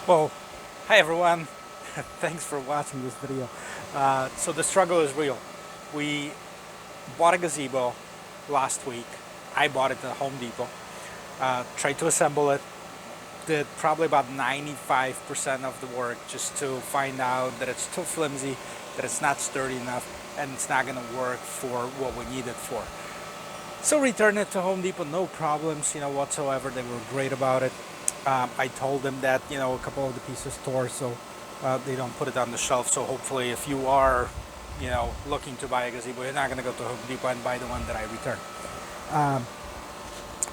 Well, hi everyone. Thanks for watching this video. So the struggle is real. We bought a gazebo last week. I bought it at Home Depot. Tried to assemble it. Did probably about 95% of the work just to find out that it's too flimsy, that it's not sturdy enough, and it's not going to work for what we need it for. So returned it to Home Depot, no problems, whatsoever. They were great about it. I told them that, a couple of the pieces tore, so they don't put it on the shelf. So hopefully if you are, looking to buy a gazebo, you're not going to go to Home Depot and buy the one that I returned.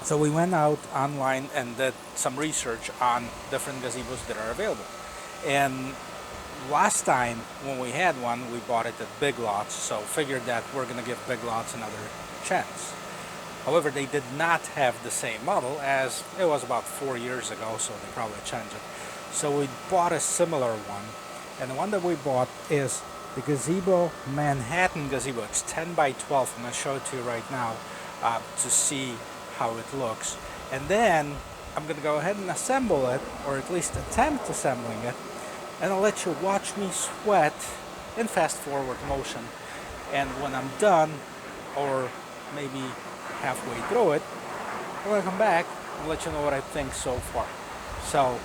So we went out online and did some research on different gazebos that are available. And last time when we had one, we bought it at Big Lots, so figured that we're going to give Big Lots another chance. However, they did not have the same model, as it was about 4 years ago, so they probably changed it. So we bought a similar one, and the one that we bought is the Gazebo Manhattan Gazebo. It's 10 by 12. I'm going to show it to you right now to see how it looks. And then I'm going to go ahead and assemble it, or at least attempt assembling it, and I'll let you watch me sweat in fast forward motion. And when I'm done, or maybe halfway through it, I'm going to come back and let you know what I think so far. So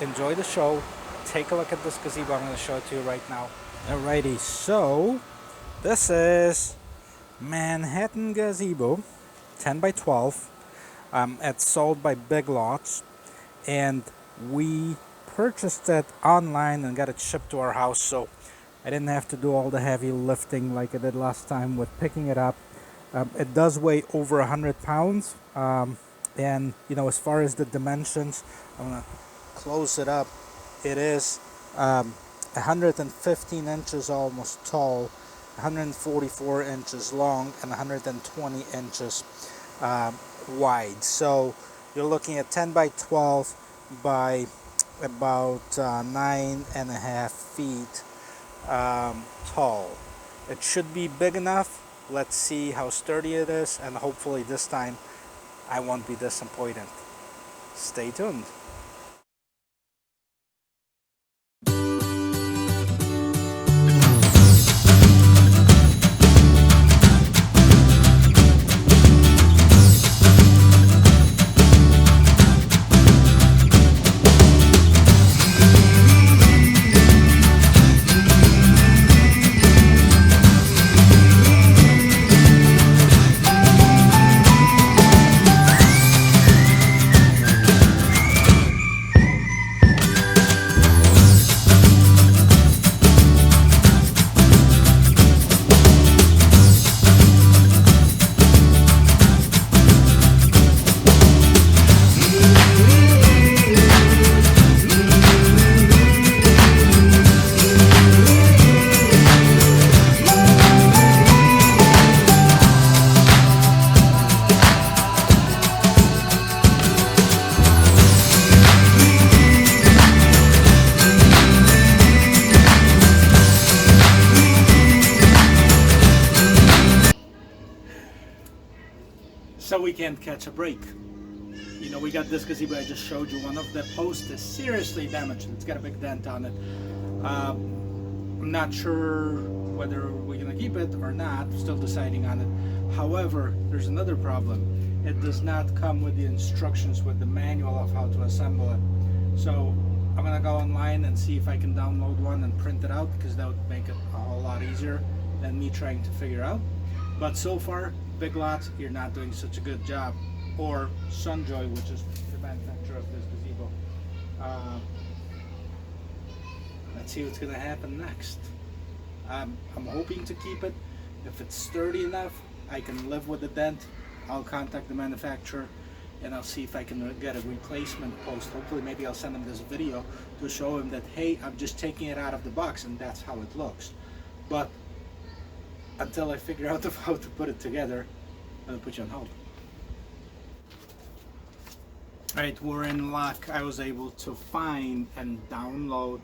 enjoy the show. Take a look at this gazebo. I'm going to show it to you right now. Alrighty, so this is Manhattan Gazebo 10 by 12. It's sold by Big Lots, and we purchased it online and got it shipped to our house, so I didn't have to do all the heavy lifting like I did last time with picking it up. It does weigh over 100 pounds, and as far as the dimensions, I'm going to close it up. It is 115 inches almost tall, 144 inches long, and 120 inches wide. So you're looking at 10 by 12 by about 9.5 feet tall. It should be big enough. Let's see how sturdy it is, and hopefully this time I won't be disappointed. Stay tuned. So we can't catch a break. We got this gazebo. I just showed you one of the posts is seriously damaged. It's got a big dent on it. I'm not sure whether we're gonna keep it or not. Still deciding on it. However, there's another problem. It does not come with the instructions, with the manual of how to assemble it. So I'm gonna go online and see if I can download one and print it out, because that would make it a whole lot easier than me trying to figure out. But so far, Big Lots, you're not doing such a good job. Or Sunjoy, which is the manufacturer of this gazebo. Let's see what's going to happen next. I'm hoping to keep it. If it's sturdy enough, I can live with the dent. I'll contact the manufacturer and I'll see if I can get a replacement post. Hopefully, maybe I'll send him this video to show him that, hey, I'm just taking it out of the box and that's how it looks. But until I figure out how to put it together, I'm gonna put you on hold. Alright, we're in luck. I was able to find and download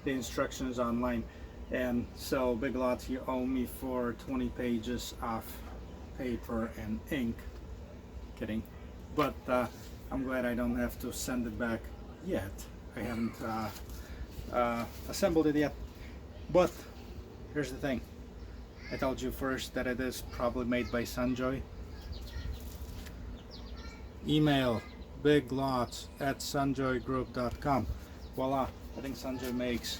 the instructions online. And so, Big Lots, you owe me for 20 pages of paper and ink. Kidding. But I'm glad I don't have to send it back yet. I haven't assembled it yet. But here's the thing. I told you first that it is probably made by Sunjoy. Email biglots@sunjoygroup.com. Voila, I think Sunjoy makes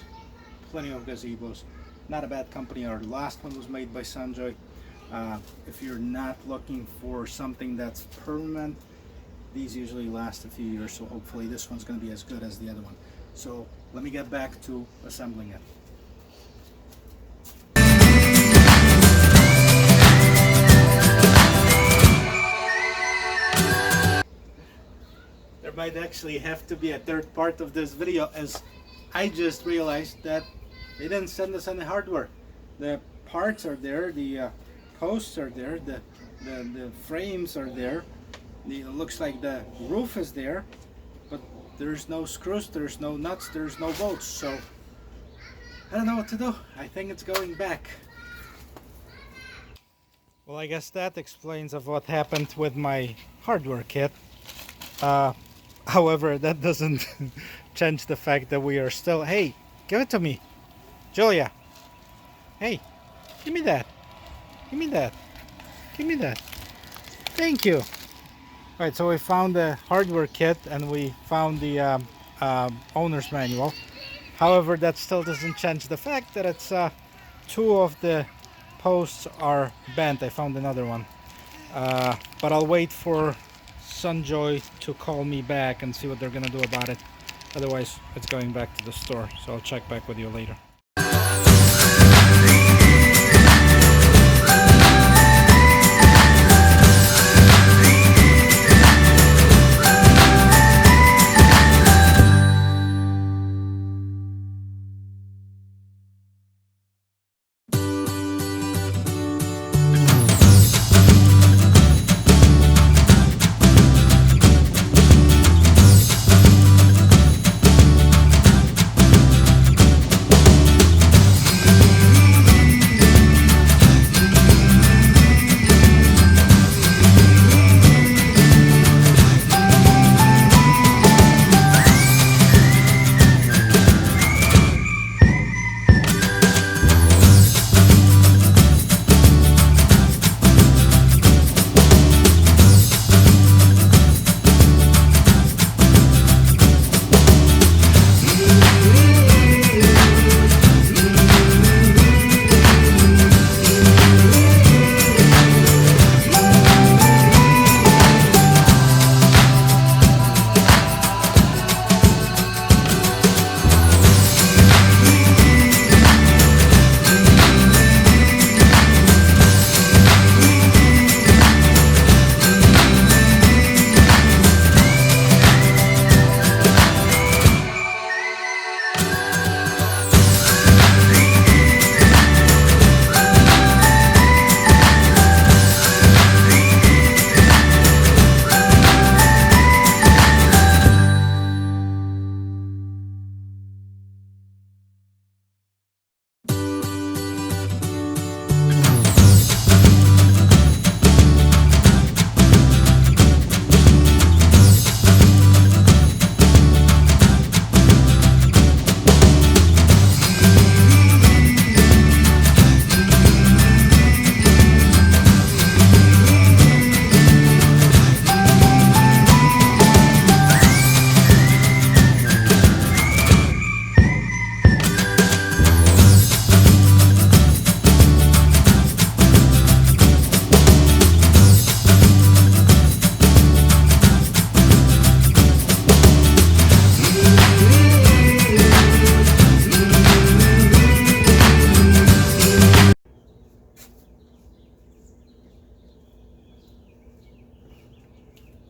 plenty of gazebos. Not a bad company. Our last one was made by Sunjoy. If you're not looking for something that's permanent, these usually last a few years, so hopefully this one's going to be as good as the other one. So let me get back to assembling it. There might actually have to be a third part of this video, as I just realized that they didn't send us any hardware. The parts are there, the posts are there, the frames are there. It looks like the roof is there, but there's no screws, there's no nuts, there's no bolts. So I don't know what to do. I think it's going back. Well, I guess that explains of what happened with my hardware kit. However, that doesn't change the fact that we are still... Hey, give it to me, Julia. Hey, give me that. Give me that. Give me that. Thank you. Alright, so we found the hardware kit and we found the owner's manual. However, that still doesn't change the fact that it's two of the posts are bent. I found another one. But I'll wait for Sunjoy to call me back and see what they're gonna do about it. Otherwise, it's going back to the store. So I'll check back with you later.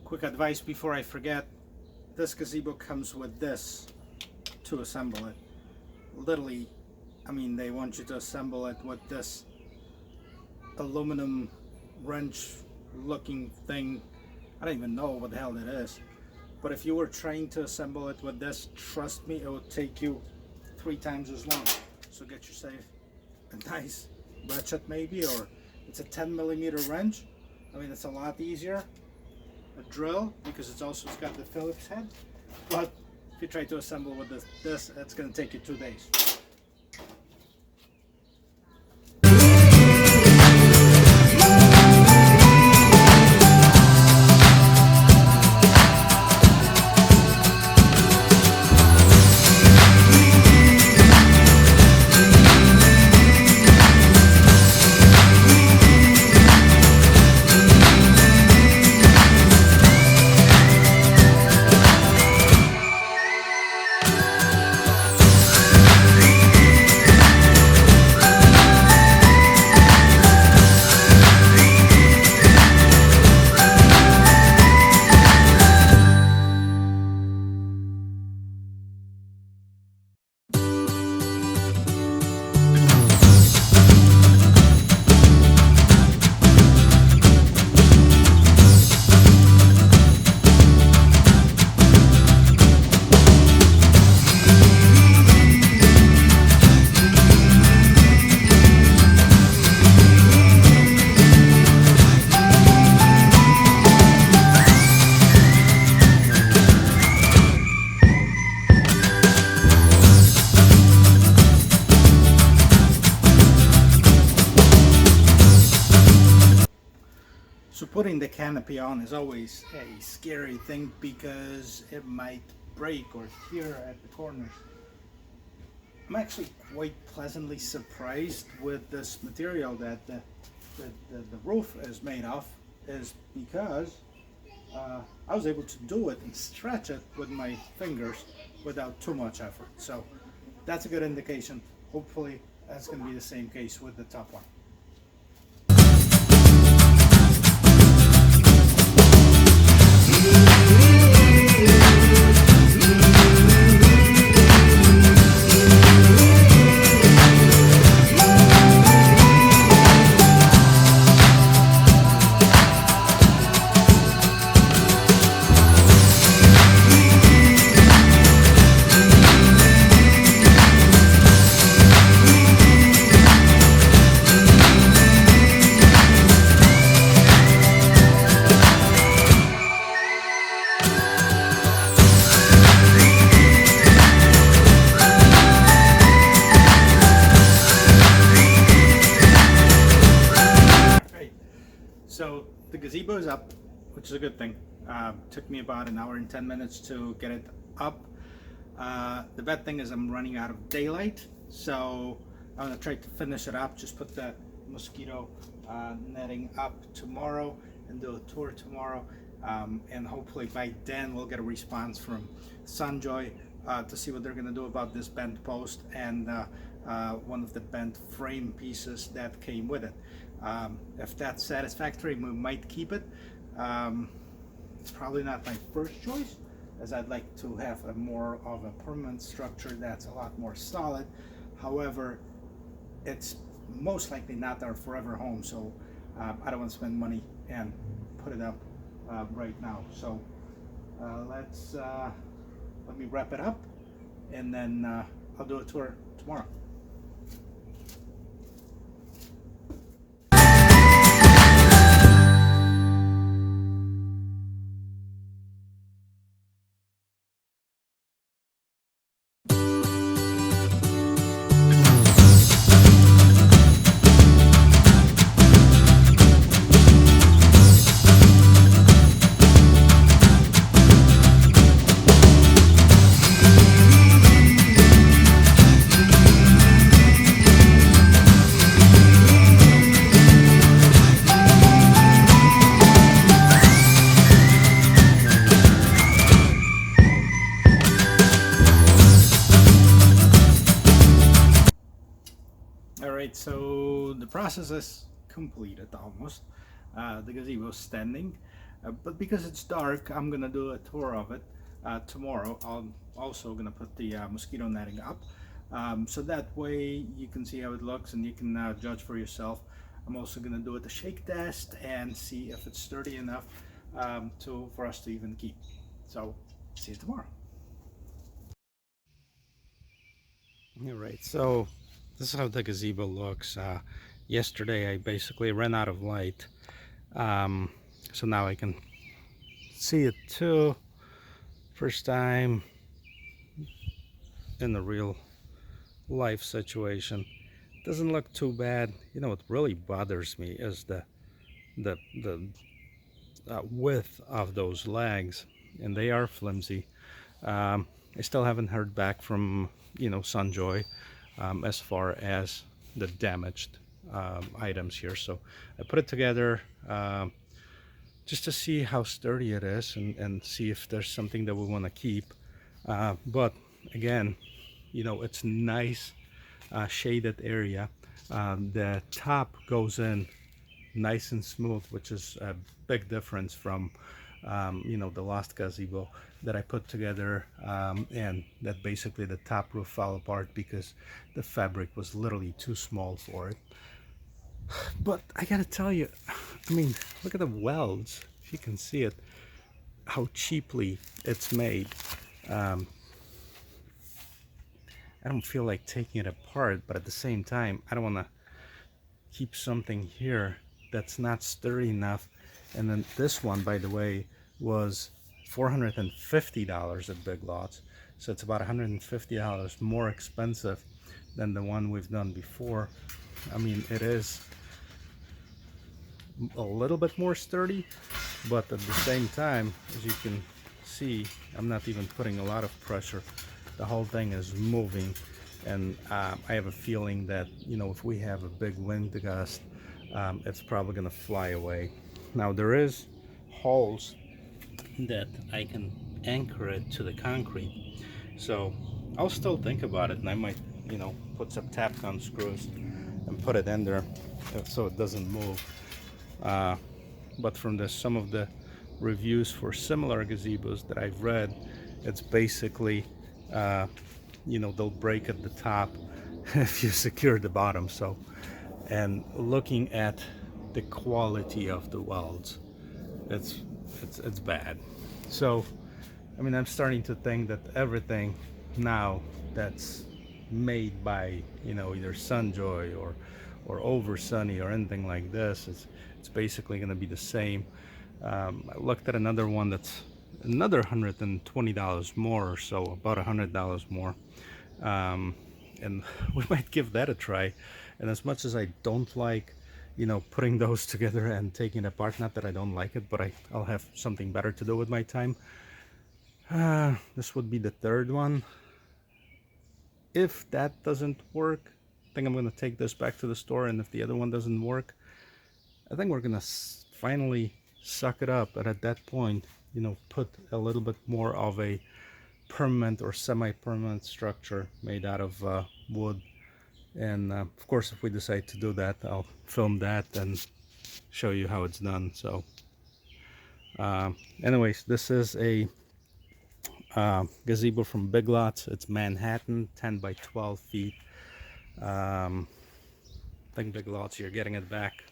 Quick advice before I forget, this gazebo comes with this to assemble it. Literally, I mean, they want you to assemble it with this aluminum wrench looking thing. I don't even know what the hell that is. But if you were trying to assemble it with this, trust me, it would take you 3 times as long. So get yourself a nice ratchet maybe, or it's a 10mm wrench. I mean, it's a lot easier. A drill, because it's got the Phillips head, but If you try to assemble with this, it's going to take you 2 days. So putting the canopy on is always a scary thing because it might break or tear at the corners. I'm actually quite pleasantly surprised with this material that the roof is made of, is because I was able to do it and stretch it with my fingers without too much effort. So that's a good indication. Hopefully that's going to be the same case with the top one. So the gazebo is up, which is a good thing. Took me about 1 hour and 10 minutes to get it up. The bad thing is I'm running out of daylight, so I'm gonna try to finish it up. Just put the mosquito netting up tomorrow and do a tour tomorrow, and hopefully by then we'll get a response from Sunjoy to see what they're gonna do about this bent post and one of the bent frame pieces that came with it. If that's satisfactory, we might keep it. It's probably not my first choice, as I'd like to have a more of a permanent structure that's a lot more solid. However, it's most likely not our forever home, so I don't want to spend money and put it up right now. So let me wrap it up, and then I'll do a tour tomorrow. Alright, so the process is completed almost. The gazebo is standing, but because it's dark, I'm gonna do a tour of it tomorrow. I'm also gonna put the mosquito netting up, so that way you can see how it looks and you can judge for yourself. I'm also gonna do a shake test and see if it's sturdy enough for us to even keep. So see you tomorrow. Alright, so this is how the gazebo looks. Yesterday I basically ran out of light, so now I can see it too. First time in the real life situation. Doesn't look too bad. You know, what really bothers me is the width of those legs, and they are flimsy. I still haven't heard back from, you know, Sunjoy, as far as the damaged items here. So I put it together just to see how sturdy it is, and see if there's something that we want to keep. But again, you know, it's nice shaded area. The top goes in nice and smooth, which is a big difference from you know, the last gazebo that I put together, and that basically the top roof fell apart because the fabric was literally too small for it. But I gotta tell you, I mean, look at the welds, if you can see it, how cheaply it's made. um, I don't feel like taking it apart, but at the same time I don't want to keep something here that's not sturdy enough. And then this one, by the way, was $450 at Big Lots, so it's about $150 more expensive than the one we've done before. I mean, it is a little bit more sturdy, but at the same time, as you can see, I'm not even putting a lot of pressure. The whole thing is moving, and I have a feeling that, you know, if we have a big wind gust, it's probably gonna fly away. Now there is holes that I can anchor it to the concrete, so I'll still think about it, and I might, you know, put some tap gun screws and put it in there so it doesn't move. But from some of the reviews for similar gazebos that I've read, it's basically, you know, they'll break at the top if you secure the bottom. So, and looking at the quality of the welds, it's it's bad. So, I mean, I'm starting to think that everything now that's made by, you know, either Sunjoy or Over Sunny or anything like this, it's basically going to be the same. I looked at another one that's another $120 more or so, about $100 more, and we might give that a try. And as much as I don't like, you know, putting those together and taking it apart, not that I don't like it, but I'll have something better to do with my time. This would be the third one. If that doesn't work, I think I'm going to take this back to the store, and if the other one doesn't work, I think we're going to finally suck it up, and at that point, you know, put a little bit more of a permanent or semi-permanent structure made out of wood. And of course, if we decide to do that, I'll film that and show you how it's done. So anyways, this is a gazebo from Big Lots. It's Manhattan, 10 by 12 feet. I think Big Lots, you're getting it back